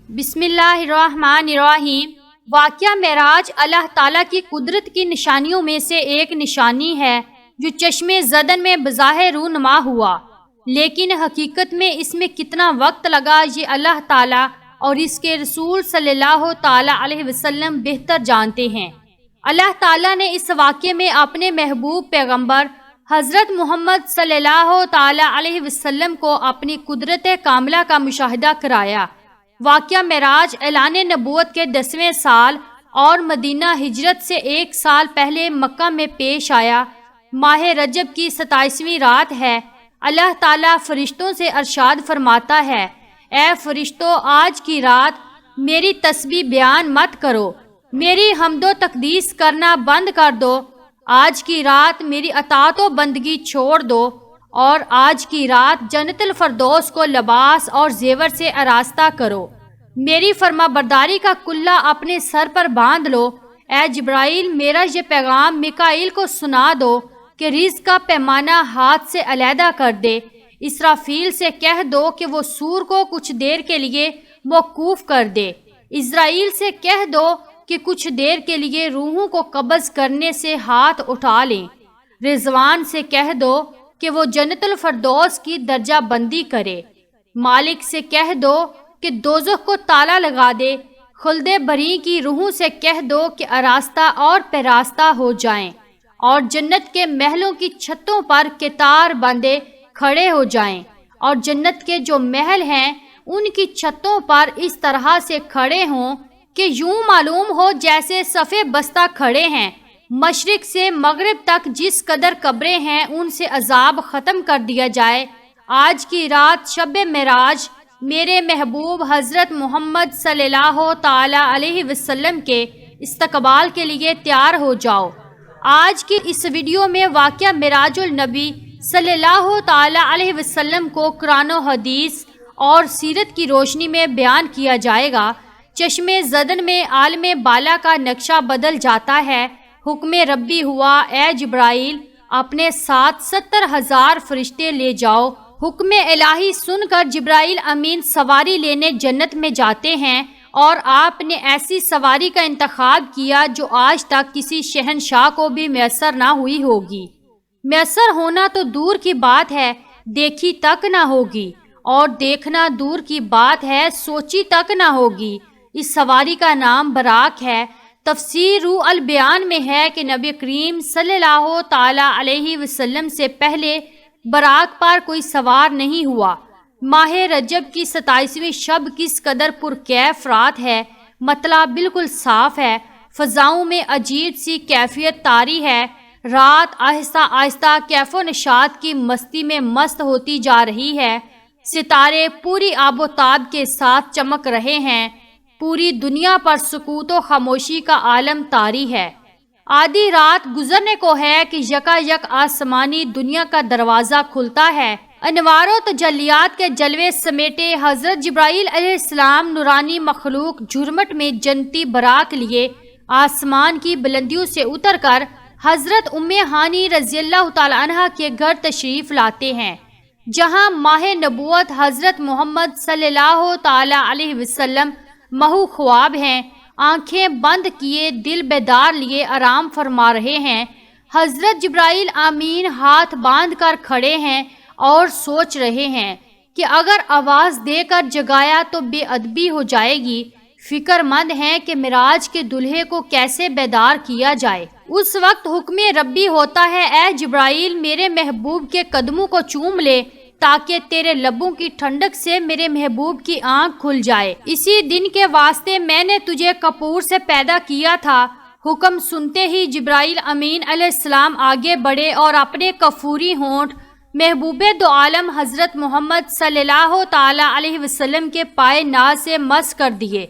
بسم اللہ الرحمن الرحیم۔ واقعہ معراج اللہ تعالیٰ کی قدرت کی نشانیوں میں سے ایک نشانی ہے جو چشم زدن میں بظاہر رونما ہوا، لیکن حقیقت میں اس میں کتنا وقت لگا یہ اللہ تعالیٰ اور اس کے رسول صلی اللہ تعالیٰ علیہ وسلم بہتر جانتے ہیں۔ اللہ تعالیٰ نے اس واقعے میں اپنے محبوب پیغمبر حضرت محمد صلی اللہ تعالیٰ علیہ وسلم کو اپنی قدرت کاملہ کا مشاہدہ کرایا۔ واقعہ معراج اعلان نبوت کے 10ویں سال اور مدینہ ہجرت سے 1 سال پہلے مکہ میں پیش آیا۔ ماہ رجب کی 27ویں رات ہے۔ اللہ تعالیٰ فرشتوں سے ارشاد فرماتا ہے، اے فرشتوں، آج کی رات میری تسبیح بیان مت کرو، میری حمد و تقدیس کرنا بند کر دو۔ آج کی رات میری اطاعت و بندگی چھوڑ دو، اور آج کی رات جنت الفردوس کو لباس اور زیور سے آراستہ کرو۔ میری فرما برداری کا کلہ اپنے سر پر باندھ لو۔ اے جبرائیل، میرا یہ پیغام میکائیل کو سنا دو کہ رزق کا پیمانہ ہاتھ سے علیحدہ کر دے۔ اسرافیل سے کہہ دو کہ وہ سور کو کچھ دیر کے لیے موقوف کر دے۔ اسرائیل سے کہہ دو کہ کچھ دیر کے لیے روحوں کو قبض کرنے سے ہاتھ اٹھا لیں۔ رضوان سے کہہ دو کہ وہ جنت الفردوس کی درجہ بندی کرے۔ مالک سے کہہ دو کہ دوزخ کو تالا لگا دے۔ خلد بری کی روحوں سے کہہ دو کہ آراستہ اور پیراستہ ہو جائیں، اور جنت کے محلوں کی چھتوں پر کتار باندھے کھڑے ہو جائیں، اور جنت کے جو محل ہیں ان کی چھتوں پر اس طرح سے کھڑے ہوں کہ یوں معلوم ہو جیسے صفے بستہ کھڑے ہیں۔ مشرق سے مغرب تک جس قدر قبریں ہیں ان سے عذاب ختم کر دیا جائے۔ آج کی رات شب معراج میرے محبوب حضرت محمد صلی اللہ تعالی علیہ وسلم کے استقبال کے لیے تیار ہو جاؤ۔ آج کی اس ویڈیو میں واقعہ معراج النبی صلی اللہ تعالی علیہ وسلم کو قرآن و حدیث اور سیرت کی روشنی میں بیان کیا جائے گا۔ چشم زدن میں عالم بالا کا نقشہ بدل جاتا ہے۔ حکم ربی ہوا، اے جبرائیل، اپنے ساتھ 70,000 فرشتے لے جاؤ۔ حکم الہی سن کر جبرائیل امین سواری لینے جنت میں جاتے ہیں، اور آپ نے ایسی سواری کا انتخاب کیا جو آج تک کسی شہنشاہ کو بھی میسر نہ ہوئی ہوگی۔ میسر ہونا تو دور کی بات ہے، دیکھی تک نہ ہوگی، اور دیکھنا دور کی بات ہے، سوچی تک نہ ہوگی۔ اس سواری کا نام براق ہے۔ تفسیر روح البیان میں ہے کہ نبی کریم صلی اللہ تعالی علیہ وسلم سے پہلے براق پر کوئی سوار نہیں ہوا۔ ماہ رجب کی 27ویں شب کس قدر پرکیف رات ہے، مطلب بالکل صاف ہے، فضاؤں میں عجیب سی کیفیت طاری ہے۔ رات آہستہ آہستہ کیف و نشاط کی مستی میں مست ہوتی جا رہی ہے۔ ستارے پوری آب و تاب کے ساتھ چمک رہے ہیں۔ پوری دنیا پر سکوت و خاموشی کا عالم طاری ہے۔ آدھی رات گزرنے کو ہے کہ یکا یک آسمانی دنیا کا دروازہ کھلتا ہے۔ انوار و تجلیات کے جلوے سمیٹے حضرت جبرائیل علیہ السلام نورانی مخلوق جھرمٹ میں جنتی براق لیے آسمان کی بلندیوں سے اتر کر حضرت ام ہانی رضی اللہ تعالی عنہ کے گھر تشریف لاتے ہیں، جہاں ماہ نبوت حضرت محمد صلی اللہ تعالی علیہ وسلم محو خواب ہیں، آنکھیں بند کیے دل بیدار لیے آرام فرما رہے ہیں۔ حضرت جبرائیل آمین ہاتھ باندھ کر کھڑے ہیں اور سوچ رہے ہیں کہ اگر آواز دے کر جگایا تو بے ادبی ہو جائے گی۔ فکر مند ہیں کہ معراج کے دلہے کو کیسے بیدار کیا جائے۔ اس وقت حکم ربی ہوتا ہے، اے جبرائیل، میرے محبوب کے قدموں کو چوم لے تاکہ تیرے لبوں کی ٹھنڈک سے میرے محبوب کی آنکھ کھل جائے۔ اسی دن کے واسطے میں نے تجھے کپور سے پیدا کیا تھا۔ حکم سنتے ہی جبرائیل امین علیہ السلام آگے بڑھے اور اپنے کفوری ہونٹ محبوب دو عالم حضرت محمد صلی اللہ تعالی علیہ وسلم کے پائے ناز سے مس کر دیے۔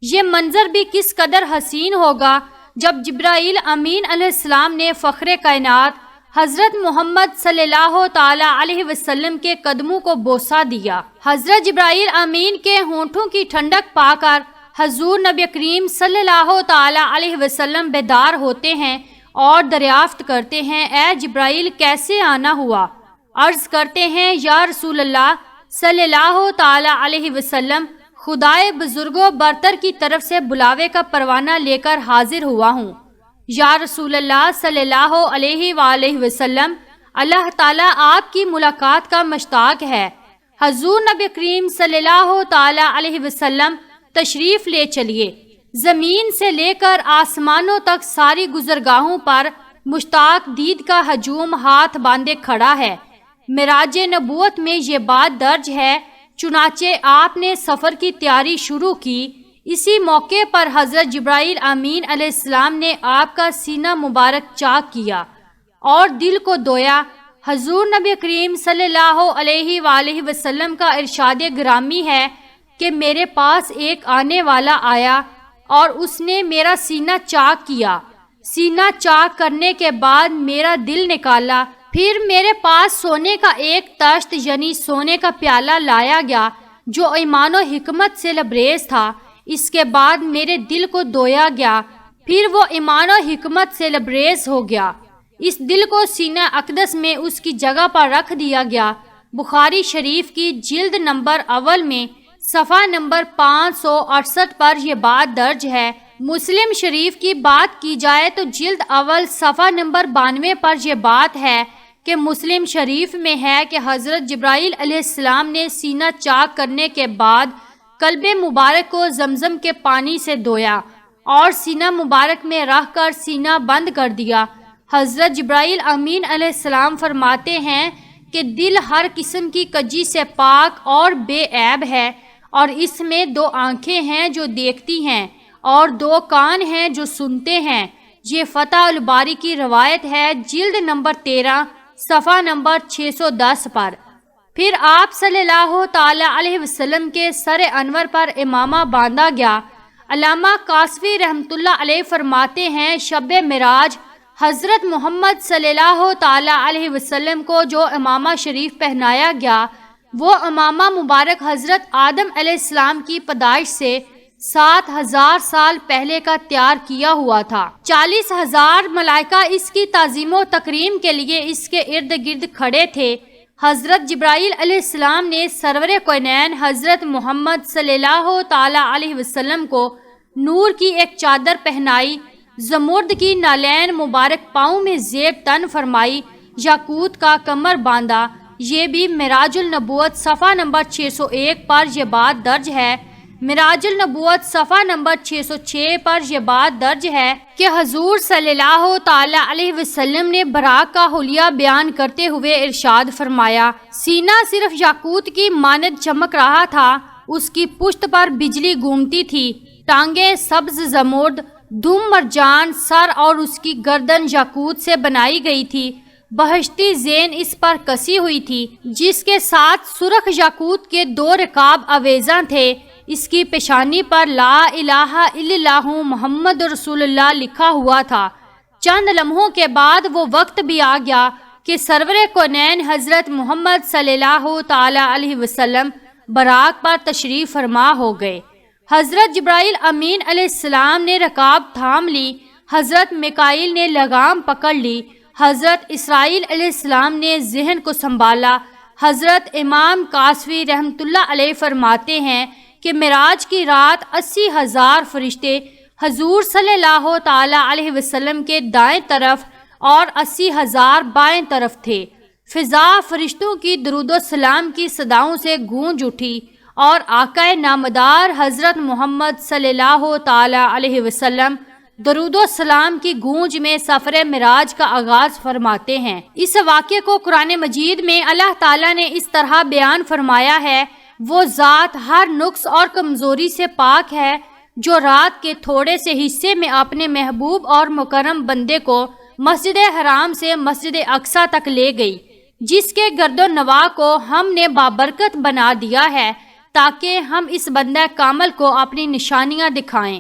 یہ منظر بھی کس قدر حسین ہوگا جب جبرائیل امین علیہ السلام نے فخر کائنات حضرت محمد صلی اللہ تعالی علیہ وسلم کے قدموں کو بوسہ دیا۔ حضرت جبرائیل امین کے ہونٹوں کی ٹھنڈک پا کر حضور نبی کریم صلی اللہ تعالی علیہ وسلم بیدار ہوتے ہیں اور دریافت کرتے ہیں، اے جبرائیل، کیسے آنا ہوا؟ عرض کرتے ہیں، یا رسول اللہ صلی اللہ تعالی علیہ وسلم، خدائے بزرگوں برتر کی طرف سے بلاوے کا پروانہ لے کر حاضر ہوا ہوں۔ یا رسول اللہ صلی اللہ علیہ وآلہ وسلم، اللہ تعالیٰ آپ کی ملاقات کا مشتاق ہے۔ حضور نبی کریم صلی اللہ تعالیٰ علیہ وسلم تشریف لے چلیے۔ زمین سے لے کر آسمانوں تک ساری گزرگاہوں پر مشتاق دید کا ہجوم ہاتھ باندھے کھڑا ہے۔ معراج نبوت میں یہ بات درج ہے، چنانچہ آپ نے سفر کی تیاری شروع کی۔ اسی موقع پر حضرت جبرائیل امین علیہ السلام نے آپ کا سینہ مبارک چاک کیا اور دل کو دھویا۔ حضور نبی کریم صلی اللہ علیہ وآلہ وسلم کا ارشاد گرامی ہے کہ میرے پاس ایک آنے والا آیا اور اس نے میرا سینہ چاک کیا۔ سینہ چاک کرنے کے بعد میرا دل نکالا، پھر میرے پاس سونے کا ایک طشت یعنی سونے کا پیالہ لایا گیا جو ایمان و حکمت سے لبریز تھا۔ اس کے بعد میرے دل کو دھویا گیا، پھر وہ ایمان و حکمت سے لبریز ہو گیا۔ اس دل کو سینہ اقدس میں اس کی جگہ پر رکھ دیا گیا۔ بخاری شریف کی جلد نمبر اول میں صفحہ نمبر 568 پر یہ بات درج ہے۔ مسلم شریف کی بات کی جائے تو جلد اول صفحہ نمبر 92 پر یہ بات ہے کہ مسلم شریف میں ہے کہ حضرت جبرائیل علیہ السلام نے سینہ چاک کرنے کے بعد قلب مبارک کو زمزم کے پانی سے دھویا اور سینہ مبارک میں رکھ کر سینہ بند کر دیا۔ حضرت جبرائیل امین علیہ السلام فرماتے ہیں کہ دل ہر قسم کی کجی سے پاک اور بے عیب ہے، اور اس میں 2 آنکھیں ہیں جو دیکھتی ہیں اور 2 کان ہیں جو سنتے ہیں۔ یہ فتح الباری کی روایت ہے، جلد نمبر 13 صفحہ نمبر 610 پر۔ پھر آپ صلی اللہ تعالی علیہ وسلم کے سر انور پر امامہ باندھا گیا۔ علامہ کاسفی رحمۃ اللہ علیہ فرماتے ہیں، شب معراج حضرت محمد صلی اللہ تعالی علیہ وسلم کو جو امامہ شریف پہنایا گیا، وہ امامہ مبارک حضرت آدم علیہ السلام کی پیدائش سے 7000 سال پہلے کا تیار کیا ہوا تھا۔ 40,000 ملائکہ اس کی تعظیم و تکریم کے لیے اس کے ارد گرد کھڑے تھے۔ حضرت جبرائیل علیہ السلام نے سرور کونین حضرت محمد صلی اللہ تعالی علیہ وسلم کو نور کی ایک چادر پہنائی، زمرد کی نالین مبارک پاؤں میں زیب تن فرمائی، یاقوت کا کمر باندھا۔ یہ بھی معراج النبوت صفحہ نمبر 601 پر یہ بات درج ہے۔ معراج النبوت صفحہ نمبر 606 پر یہ بات درج ہے کہ حضور صلی اللہ تعالی علیہ وسلم نے براق کا حلیہ بیان کرتے ہوئے ارشاد فرمایا، سینہ صرف یاقوت کی مانند چمک رہا تھا، اس کی پشت پر بجلی گھومتی تھی، ٹانگیں سبز زمرد، دم مرجان، سر اور اس کی گردن یاقوت سے بنائی گئی تھی، بہشتی زین اس پر کسی ہوئی تھی جس کے ساتھ سرخ یاقوت کے 2 رکاب آویزاں تھے۔ اس کی پیشانی پر لا الہ الا اللہ محمد رسول اللہ لکھا ہوا تھا۔ چند لمحوں کے بعد وہ وقت بھی آ گیا کہ سرور کونین حضرت محمد صلی اللہ تعالی علیہ وسلم براق پر تشریف فرما ہو گئے۔ حضرت جبرائیل امین علیہ السلام نے رکاب تھام لی، حضرت میکائیل نے لگام پکڑ لی، حضرت اسرائیل علیہ السلام نے ذہن کو سنبھالا۔ حضرت امام کاسفی رحمۃ اللہ علیہ فرماتے ہیں کہ معراج کی رات 80,000 فرشتے حضور صلی اللہ تعالی علیہ وسلم کے دائیں طرف اور 80,000 بائیں طرف تھے۔ فضا فرشتوں کی درود و سلام کی صداؤں سے گونج اٹھی اور آقا نامدار حضرت محمد صلی اللہ تعالی علیہ وسلم درود و سلام کی گونج میں سفر معراج کا آغاز فرماتے ہیں۔ اس واقعے کو قرآن مجید میں اللہ تعالیٰ نے اس طرح بیان فرمایا ہے، وہ ذات ہر نقص اور کمزوری سے پاک ہے جو رات کے تھوڑے سے حصے میں اپنے محبوب اور مکرم بندے کو مسجد حرام سے مسجد اقصی تک لے گئی، جس کے گرد و نواح کو ہم نے بابرکت بنا دیا ہے تاکہ ہم اس بندہ کامل کو اپنی نشانیاں دکھائیں۔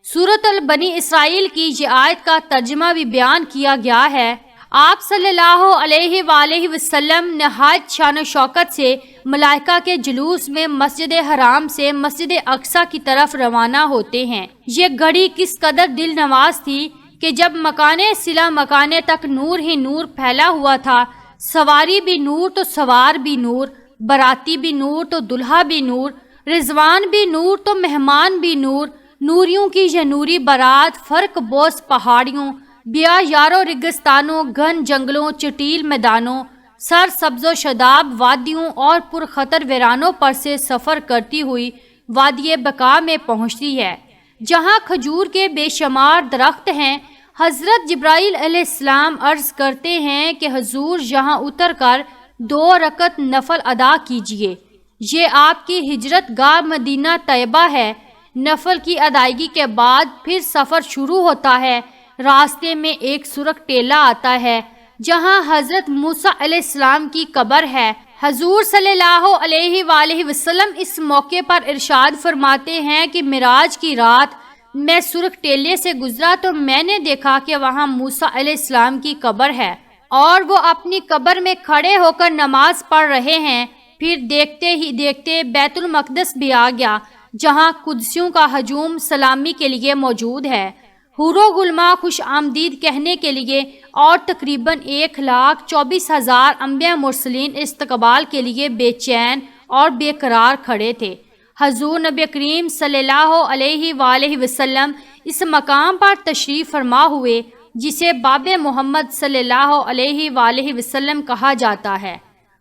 سورۃ البنی اسرائیل کی یہ آیت کا ترجمہ بھی بیان کیا گیا ہے۔ آپ صلی اللہ علیہ وآلہ وسلم نہایت شان و شوکت سے ملائکہ کے جلوس میں مسجد حرام سے مسجد اقصی کی طرف روانہ ہوتے ہیں۔ یہ گھڑی کس قدر دل نواز تھی کہ جب مکانے صلہ مکانے تک نور ہی نور پھیلا ہوا تھا، سواری بھی نور تو سوار بھی نور، براتی بھی نور تو دلہا بھی نور، رضوان بھی نور تو مہمان بھی نور، نوریوں کی یہ نوری بارات، فرق بوس پہاڑیوں، بیا یارو ریگستانوں، گھن جنگلوں، چٹیل میدانوں، سر سبز و شاداب وادیوں اور پرخطر ویرانوں پر سے سفر کرتی ہوئی وادی بقا میں پہنچتی ہے، جہاں کھجور کے بے شمار درخت ہیں۔ حضرت جبرائیل علیہ السلام عرض کرتے ہیں کہ حضور یہاں اتر کر 2 رکعت نفل ادا کیجئے، یہ آپ کی ہجرت گاہ مدینہ طیبہ ہے۔ نفل کی ادائیگی کے بعد پھر سفر شروع ہوتا ہے۔ راستے میں ایک سرخ ٹیلہ آتا ہے جہاں حضرت موسیٰ علیہ السلام کی قبر ہے۔ حضور صلی اللہ علیہ وآلہ وسلم اس موقع پر ارشاد فرماتے ہیں کہ معراج کی رات میں سرخ ٹیلے سے گزرا تو میں نے دیکھا کہ وہاں موسیٰ علیہ السلام کی قبر ہے اور وہ اپنی قبر میں کھڑے ہو کر نماز پڑھ رہے ہیں۔ پھر دیکھتے ہی دیکھتے بیت المقدس بھی آ گیا، جہاں قدسیوں کا ہجوم سلامی کے لیے موجود ہے، حور و غلماں خوش آمدید کہنے کے لیے، اور تقریباً 1,24,000 انبیاء مرسلین استقبال کے لیے بے چین اور بے قرار کھڑے تھے۔ حضور نبی کریم صلی اللہ علیہ وآلہ وسلم اس مقام پر تشریف فرما ہوئے جسے باب محمد صلی اللہ علیہ وآلہ وسلم کہا جاتا ہے۔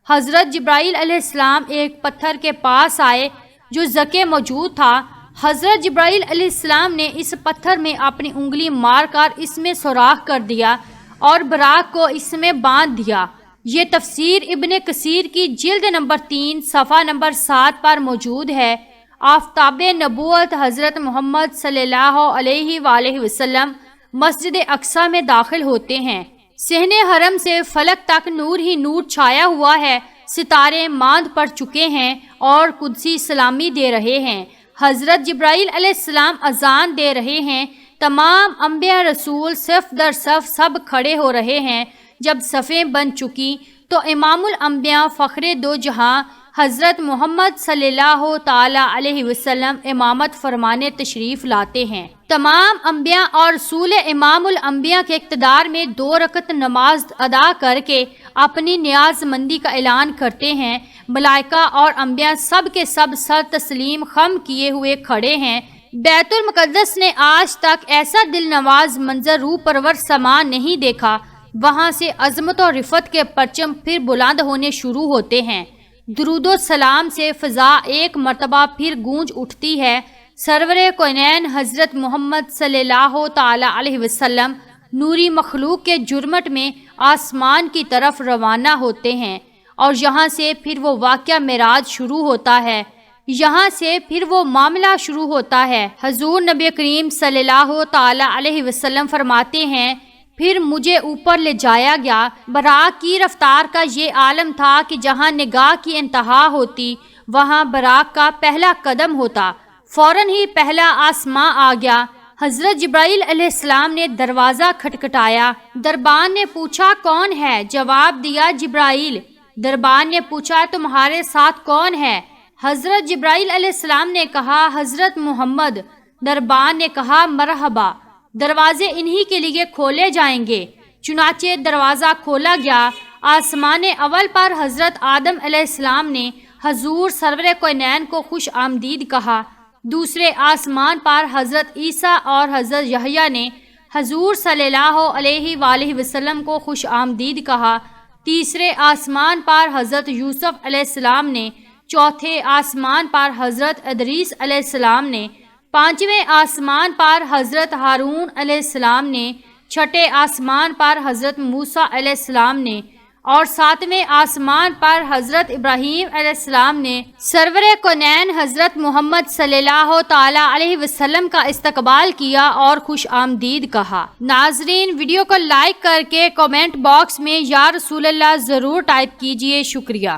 حضرت جبرائیل علیہ السلام ایک پتھر کے پاس آئے جو زکے موجود تھا۔ حضرت جبرائیل علیہ السلام نے اس پتھر میں اپنی انگلی مار کر اس میں سوراخ کر دیا اور براق کو اس میں باندھ دیا۔ یہ تفسیر ابن کثیر کی جلد نمبر 3 صفحہ نمبر 7 پر موجود ہے۔ آفتاب نبوت حضرت محمد صلی اللہ علیہ وآلہ وسلم مسجد اقصی میں داخل ہوتے ہیں۔ صحن حرم سے فلک تک نور ہی نور چھایا ہوا ہے، ستارے ماند پڑ چکے ہیں اور قدسی سلامی دے رہے ہیں۔ حضرت جبرائیل علیہ السلام اذان دے رہے ہیں، تمام انبیاء رسول صف در صف سب کھڑے ہو رہے ہیں۔ جب صفیں بن چکی تو امام الانبیاء فخر دو جہاں حضرت محمد صلی اللہ تعالی علیہ وسلم امامت فرمانے تشریف لاتے ہیں۔ تمام انبیاء اور رسول امام الانبیاء کے اقتدار میں 2 رکعت نماز ادا کر کے اپنی نیاز مندی کا اعلان کرتے ہیں۔ ملائکہ اور انبیاء سب کے سب سر تسلیم خم کیے ہوئے کھڑے ہیں۔ بیت المقدس نے آج تک ایسا دل نواز منظر روح پرور سما نہیں دیکھا۔ وہاں سے عظمت و رفعت کے پرچم پھر بلند ہونے شروع ہوتے ہیں۔ درود و سلام سے فضا ایک مرتبہ پھر گونج اٹھتی ہے۔ سرور کونین حضرت محمد صلی اللہ تعالی علیہ وسلم نوری مخلوق کے جرمٹ میں آسمان کی طرف روانہ ہوتے ہیں اور یہاں سے پھر وہ واقعہ معراج شروع ہوتا ہے۔ یہاں سے پھر وہ معاملہ شروع ہوتا ہے۔ حضور نبی کریم صلی اللہ تعالی علیہ وسلم فرماتے ہیں، پھر مجھے اوپر لے جایا گیا۔ براق کی رفتار کا یہ عالم تھا کہ جہاں نگاہ کی انتہا ہوتی وہاں براق کا پہلا قدم ہوتا۔ فوراً ہی پہلا آسماں آ گیا۔ حضرت جبرائیل علیہ السلام نے دروازہ کھٹکھٹایا۔ دربان نے پوچھا کون ہے؟ جواب دیا جبرائیل۔ دربان نے پوچھا تمہارے ساتھ کون ہے؟ حضرت جبرائیل علیہ السلام نے کہا حضرت محمد۔ دربان نے کہا مرحبا، دروازے انہی کے لیے کھولے جائیں گے۔ چنانچہ دروازہ کھولا گیا۔ آسمان اول پر حضرت آدم علیہ السلام نے حضور سرور کونین کو خوش آمدید کہا۔ دوسرے آسمان پر حضرت عیسیٰ اور حضرت یحییٰ نے حضور صلی اللہ علیہ وآلہ وسلم کو خوش آمدید کہا۔ تیسرے آسمان پر حضرت یوسف علیہ السلام نے، چوتھے آسمان پر حضرت ادریس علیہ السلام نے، پانچویں آسمان پر حضرت ہارون علیہ السلام نے، چھٹے آسمان پر حضرت موسیٰ علیہ السلام نے اور ساتویں آسمان پر حضرت ابراہیم علیہ السلام نے سرور کونین حضرت محمد صلی اللہ تعالی علیہ وسلم کا استقبال کیا اور خوش آمدید کہا۔ ناظرین، ویڈیو کو لائک کر کے کامنٹ باکس میں یا رسول اللہ ضرور ٹائپ کیجئے۔ شکریہ۔